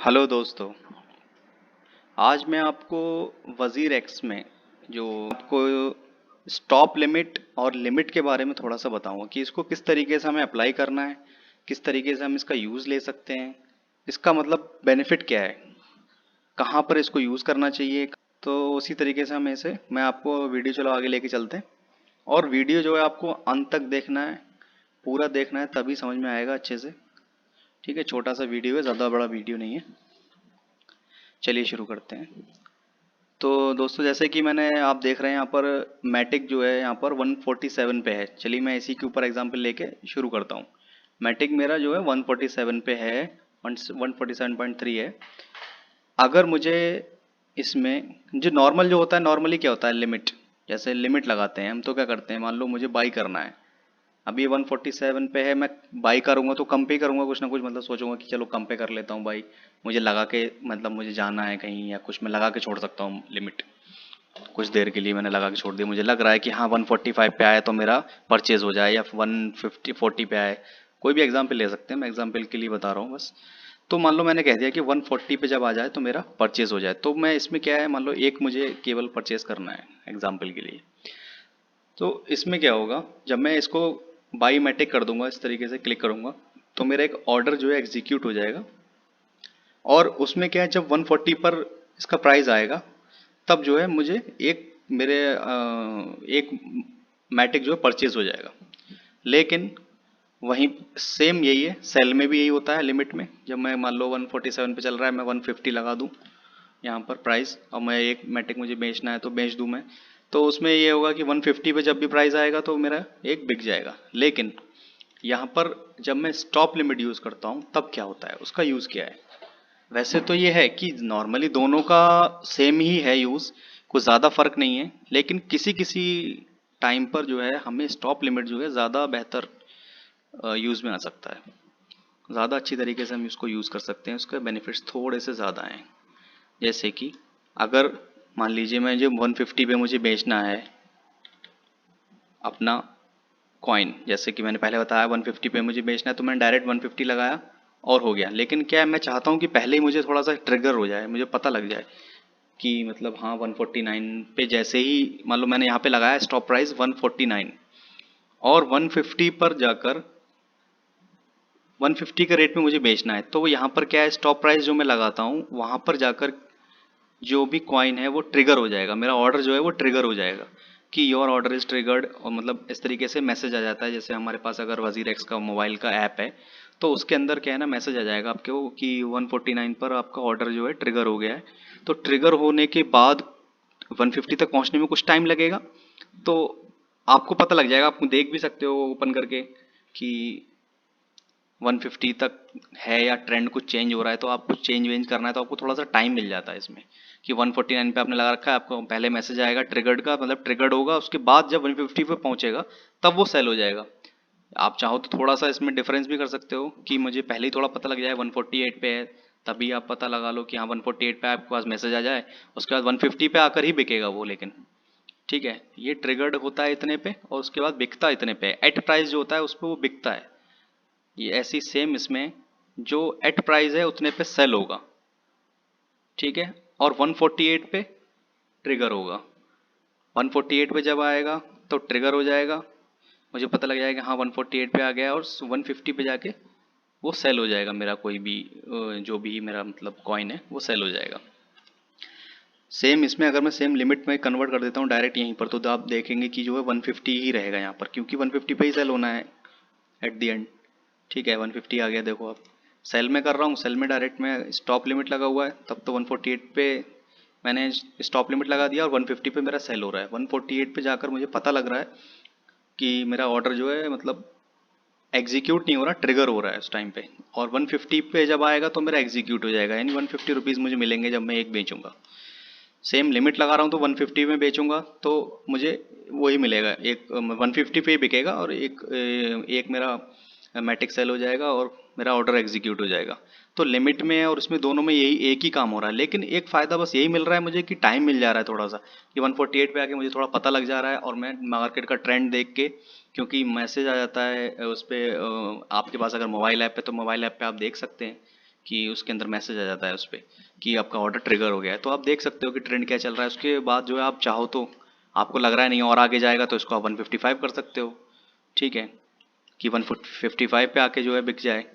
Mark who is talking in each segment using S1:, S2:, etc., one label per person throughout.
S1: Hello दोस्तों। आज मैं आपको वज़ीर एक्स में जो आपको स्टॉप लिमिट और लिमिट के बारे में थोड़ा सा बताऊंगा कि इसको किस तरीके से हमें अप्लाई करना है, किस तरीके से हम इसका यूज़ ले सकते हैं, इसका मतलब बेनिफिट क्या है, कहाँ पर इसको यूज़ करना चाहिए। तो उसी तरीके से मैं आपको वीडियो चलो आगे लेके चलते हैं। और वीडियो जो है आपको अंत तक देखना है, पूरा देखना है, तभी समझ में आएगा अच्छे से। ठीक है, छोटा सा वीडियो है, ज़्यादा बड़ा वीडियो नहीं है। चलिए शुरू करते हैं। तो दोस्तों, जैसे कि मैंने आप देख रहे हैं यहाँ पर मैटिक जो है यहाँ पर 147 पे है। चलिए मैं इसी के ऊपर एग्जांपल लेके शुरू करता हूँ। मैटिक मेरा जो है 147 पे है, 147.3 है। अगर मुझे इसमें जो नॉर्मल जो होता है, नॉर्मली क्या होता है, लिमिट, जैसे लिमिट लगाते हैं हम, तो क्या करते हैं, मान लो मुझे बाई करना है। अभी 147 पे है, मैं बाई करूंगा तो कम पे ही करूंगा, कुछ ना कुछ मतलब सोचूंगा कि चलो कम पे कर लेता हूँ बाई। मुझे लगा के मतलब मुझे जाना है कहीं या कुछ, मैं लगा के छोड़ सकता हूँ लिमिट। कुछ देर के लिए मैंने लगा के छोड़ दिया, मुझे लग रहा है कि हाँ 145 पे आए तो मेरा परचेज हो जाए, या 140 पे आए। कोई भी एग्जाम्पल ले सकते हैं, मैं एग्जाम्पल के लिए बता रहा हूँ बस। तो मान लो मैंने कह दिया कि 140 पे जब आ जाए तो मेरा परचेज हो जाए, तो मैं इसमें क्या है, मान लो एक मुझे केवल परचेज करना है एग्जाम्पल के लिए। तो इसमें क्या होगा, जब मैं इसको बाई मैटिक कर दूंगा, इस तरीके से क्लिक करूंगा, तो मेरा एक ऑर्डर जो है एग्जीक्यूट हो जाएगा। और उसमें क्या है, जब 140 पर इसका प्राइस आएगा, तब जो है मुझे एक मैटिक जो है परचेज हो जाएगा। लेकिन वहीं सेम यही है, सेल में भी यही होता है लिमिट में। जब मैं मान लो 147 पे चल रहा है, मैं 150 लगा दूं यहाँ पर प्राइस, और मैं एक मैटिक मुझे बेचना है तो बेच दूं मैं, तो उसमें ये होगा कि 150 पे जब भी प्राइस आएगा तो मेरा एक बिक जाएगा। लेकिन यहाँ पर जब मैं स्टॉप लिमिट यूज़ करता हूँ तब क्या होता है, उसका यूज़ क्या है। वैसे तो ये है कि नॉर्मली दोनों का सेम ही है यूज़, कुछ ज़्यादा फर्क नहीं है। लेकिन किसी किसी टाइम पर जो है हमें स्टॉप लिमिट जो है ज़्यादा बेहतर यूज़ में आ सकता है, ज़्यादा अच्छी तरीके से हम इसको यूज़ कर सकते हैं, उसके बेनिफिट्स थोड़े से ज़्यादा हैं। जैसे कि अगर मान लीजिए मैं जो 150 पे मुझे बेचना है अपना कॉइन, जैसे कि मैंने पहले बताया 150 पे मुझे बेचना है, तो मैंने डायरेक्ट 150 लगाया और हो गया। लेकिन क्या है, मैं चाहता हूँ कि पहले ही मुझे थोड़ा सा ट्रिगर हो जाए, मुझे पता लग जाए कि मतलब हाँ 149 पे जैसे ही मान लो मैंने यहाँ पे लगाया स्टॉप प्राइस 149, और 150 पर जाकर 150 के रेट में मुझे बेचना है, तो यहाँ पर क्या है, स्टॉप प्राइस जो मैं लगाता हूँ वहाँ पर जाकर जो भी कॉइन है वो ट्रिगर हो जाएगा, मेरा ऑर्डर जो है वो ट्रिगर हो जाएगा कि योर ऑर्डर इज ट्रिगर्ड। और मतलब इस तरीके से मैसेज आ जाता है, जैसे हमारे पास अगर वजीर एक्स का मोबाइल का ऐप है, तो उसके अंदर क्या है ना, मैसेज आ जाएगा आपको कि 149 पर आपका ऑर्डर जो है ट्रिगर हो गया है। तो ट्रिगर होने के बाद 150 तक पहुंचने में कुछ टाइम लगेगा, तो आपको पता लग जाएगा, आप देख भी सकते हो ओपन करके कि 150 तक है या ट्रेंड कुछ चेंज हो रहा है। तो आप कुछ चेंज वेंज करना है तो आपको थोड़ा सा टाइम मिल जाता है इसमें, कि 149 पे आपने लगा रखा है, आपको पहले मैसेज आएगा ट्रिगर्ड का, मतलब ट्रिगर्ड होगा, उसके बाद जब 150 पे पहुंचेगा तब वो सेल हो जाएगा। आप चाहो तो थोड़ा सा इसमें डिफरेंस भी कर सकते हो कि मुझे पहले ही थोड़ा पता लग जाए 148 पे है, तभी आप पता लगा लो कि हाँ 148 पे आपके पास मैसेज आ जाए, उसके बाद 150 पे आकर ही बिकेगा वो। लेकिन ठीक है, ये ट्रिगर्ड होता है इतने पे और उसके बाद बिकता इतने पे, एट प्राइस जो होता है उस पर वो बिकता है। ये ऐसी सेम इसमें जो एट प्राइस है उतने पे सेल होगा, ठीक है, और 148 पे ट्रिगर होगा। 148 पे जब आएगा तो ट्रिगर हो जाएगा, मुझे पता लग जाएगा हाँ 148 पे आ गया, और 150 पे जाके वो सेल हो जाएगा, मेरा कोई भी जो भी मेरा मतलब कॉइन है वो सेल हो जाएगा। सेम इसमें अगर मैं सेम लिमिट में कन्वर्ट कर देता हूँ डायरेक्ट यहीं पर, तो आप देखेंगे कि जो है 150 ही रहेगा यहाँ पर, क्योंकि 150 पे ही सेल होना है एट दी एंड। ठीक है, 150 आ गया, देखो आप सेल में कर रहा हूँ, सेल में डायरेक्ट में स्टॉप लिमिट लगा हुआ है, तब तो 148 पे मैंने स्टॉप लिमिट लगा दिया और 150 पे मेरा सेल हो रहा है। 148 पे जाकर मुझे पता लग रहा है कि मेरा ऑर्डर जो है मतलब एग्जीक्यूट नहीं हो रहा, ट्रिगर हो रहा है उस टाइम पे, और 150 पे जब आएगा तो मेरा एग्जीक्यूट हो जाएगा, यानी 150 रुपीज़ मुझे मिलेंगे जब मैं एक बेचूंगा। सेम लिमिट लगा रहा हूँ तो 150 में बेचूंगा तो मुझे वही मिलेगा, एक 150 पे ही बिकेगा, और एक मेरा मैटिक सेल हो जाएगा और मेरा ऑर्डर एग्जीक्यूट हो जाएगा। तो लिमिट में और उसमें दोनों में यही एक ही काम हो रहा है, लेकिन एक फ़ायदा बस यही मिल रहा है मुझे कि टाइम मिल जा रहा है थोड़ा सा, कि 148 पे आके मुझे थोड़ा पता लग जा रहा है, और मैं मार्केट का ट्रेंड देख के, क्योंकि मैसेज आ जाता है उस पर, आपके पास अगर मोबाइल ऐप है तो मोबाइल ऐप पे आप देख सकते हैं कि उसके अंदर मैसेज आ जाता है उस पर कि आपका ऑर्डर ट्रिगर हो गया है। तो आप देख सकते हो कि ट्रेंड क्या चल रहा है। उसके बाद जो है आप चाहो तो, आपको लग रहा है नहीं और आगे जाएगा, तो इसको आप 155 कर सकते हो, ठीक है, कि 155 पे आके जो है बिक जाए।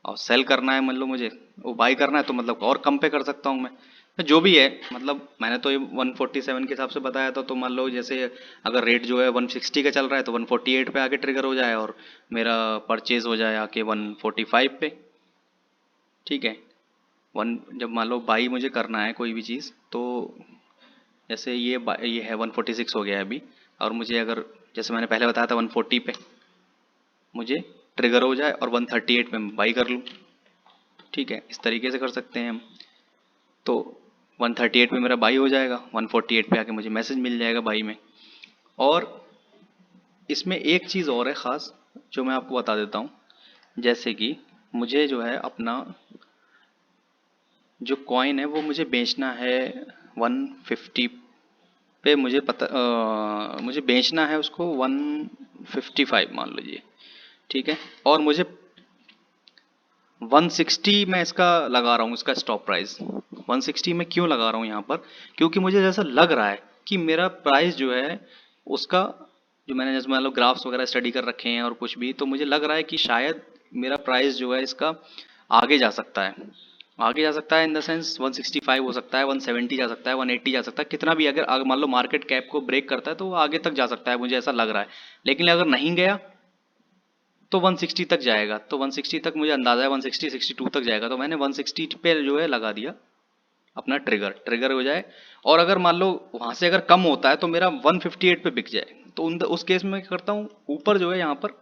S1: और सेल करना है, मान लो मुझे वो बाई करना है, तो मतलब और कम पे कर सकता हूँ मैं। जो भी है, मतलब मैंने तो ये 147 के हिसाब से बताया था। तो मान लो जैसे अगर रेट जो है 160 का चल रहा है, तो 148 पे आके ट्रिगर हो जाए और मेरा परचेज हो जाए आके 145 पे, ठीक है। जब मान लो बाई मुझे करना है कोई भी चीज़, तो जैसे ये है 146 हो गया है अभी, और मुझे अगर जैसे मैंने पहले बताया था 140 पे मुझे ट्रिगर हो जाए और 138 में बाई कर लूँ, ठीक है। इस तरीके से कर सकते हैं हम। तो 138 में मेरा बाई हो जाएगा, 148 पे आके मुझे मैसेज मिल जाएगा बाई में। और इसमें एक चीज़ और है ख़ास, जो मैं आपको बता देता हूँ। जैसे कि मुझे जो है अपना जो कॉइन है वो मुझे बेचना है 150 पे, मुझे बेचना है उसको 155 मान लीजिए, ठीक है। और मुझे 160 मैं इसका लगा रहा हूँ, इसका स्टॉप प्राइस 160 में क्यों लगा रहा हूँ यहाँ पर, क्योंकि मुझे जैसा लग रहा है कि मेरा प्राइस जो है उसका, जो मैंने जैसे मान लो ग्राफ्स वगैरह स्टडी कर रखे हैं और कुछ भी, तो मुझे लग रहा है कि शायद मेरा प्राइस जो है इसका आगे जा सकता है। आगे जा सकता है इन द सेंस 165 हो सकता है, 170 जा सकता है, 180 जा सकता है, कितना भी। अगर मान लो मार्केट कैप को ब्रेक करता है तो वो आगे तक जा सकता है, मुझे ऐसा लग रहा है। लेकिन अगर नहीं गया तो 160 तक जाएगा। तो 160 तक मुझे अंदाजा है 160 62 तक जाएगा। तो मैंने 160 पे जो है लगा दिया अपना ट्रिगर, ट्रिगर हो जाए। और अगर मान लो वहां से अगर कम होता है तो मेरा 158 पे बिक जाए, तो उस केस में क्या करता हूँ, ऊपर जो है यहाँ पर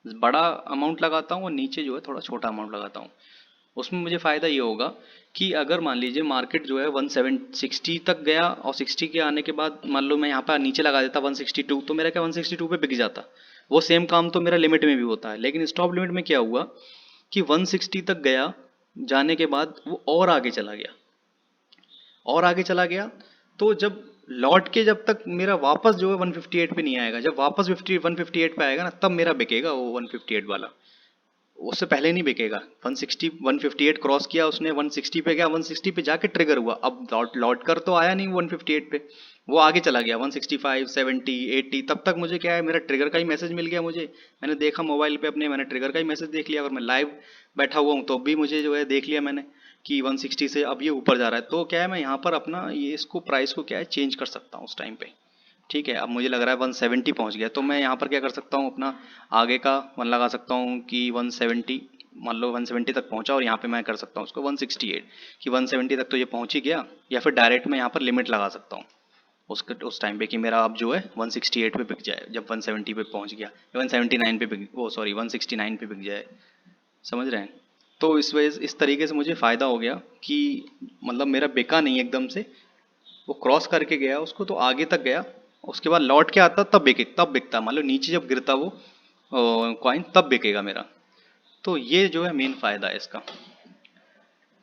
S1: बड़ा अमाउंट लगाता हूँ और नीचे जो है थोड़ा छोटा अमाउंट लगाता हूँ। उसमें मुझे फ़ायदा ये होगा कि अगर मान लीजिए मार्केट जो है 160 तक गया और 60 के आने के बाद मान लो मैं यहाँ पर नीचे लगा देता 162, तो मेरा क्या 162 पे बिक जाता। वो सेम काम तो मेरा लिमिट में भी होता है। लेकिन स्टॉप लिमिट में क्या हुआ कि 160 तक गया, जाने के बाद वो और आगे चला गया, और आगे चला गया। तो जब लौट के जब तक मेरा वापस जो है 158 पे नहीं आएगा, जब वापस 158 पे आएगा ना, तब मेरा बिकेगा वो 158 वाला। उससे पहले नहीं बिकेगा। 160 158 क्रॉस किया उसने, 160 पे गया, 160 पे जाके ट्रिगर हुआ। अब लौट लौट कर तो आया नहीं 158 पे, वो आगे चला गया 165 70 80। तब तक मुझे क्या है, मेरा ट्रिगर का ही मैसेज मिल गया मुझे। मैंने देखा मोबाइल पे अपने, मैंने ट्रिगर का ही मैसेज देख लिया। अगर मैं लाइव बैठा हुआ हूँ तो भी मुझे जो है देख लिया मैंने कि 160 से अब ये ऊपर जा रहा है। तो क्या है, मैं यहाँ पर अपना ये इसको प्राइस को क्या है चेंज कर सकता हूँ उस टाइम पे, ठीक है। अब मुझे लग रहा है 170 पहुंच गया, तो मैं यहाँ पर क्या कर सकता हूँ, अपना आगे का वन लगा सकता हूँ कि 170, मान लो 170 तक पहुंचा, और यहाँ पे मैं कर सकता हूँ उसको 168 कि 170 तक तो ये पहुंच ही गया। या फिर डायरेक्ट मैं यहाँ पर लिमिट लगा सकता हूँ उसके उस टाइम पे कि मेरा अब जो है 168 पे बिक जाए, जब 170 पे पहुंच गया, 179 पे बिक, वो सॉरी 169 पे बिक जाए। समझ रहे हैं। तो इस वजह से, इस तरीके से मुझे फ़ायदा हो गया कि मतलब मेरा बिका नहीं एकदम से, वो क्रॉस करके गया उसको तो आगे तक गया। उसके बाद लौट के आता तब बिकता, मान लो नीचे जब गिरता वो कॉइन, तब बिकेगा मेरा। तो ये जो है मेन फ़ायदा है इसका।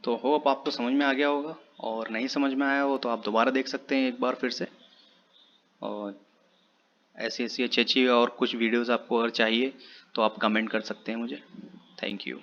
S1: तो होप आपको समझ में आ गया होगा, और नहीं समझ में आया हो तो आप दोबारा देख सकते हैं एक बार फिर से। और ऐसी ऐसी अच्छी अच्छी और कुछ वीडियोस आपको अगर चाहिए तो आप कमेंट कर सकते हैं मुझे। Thank you.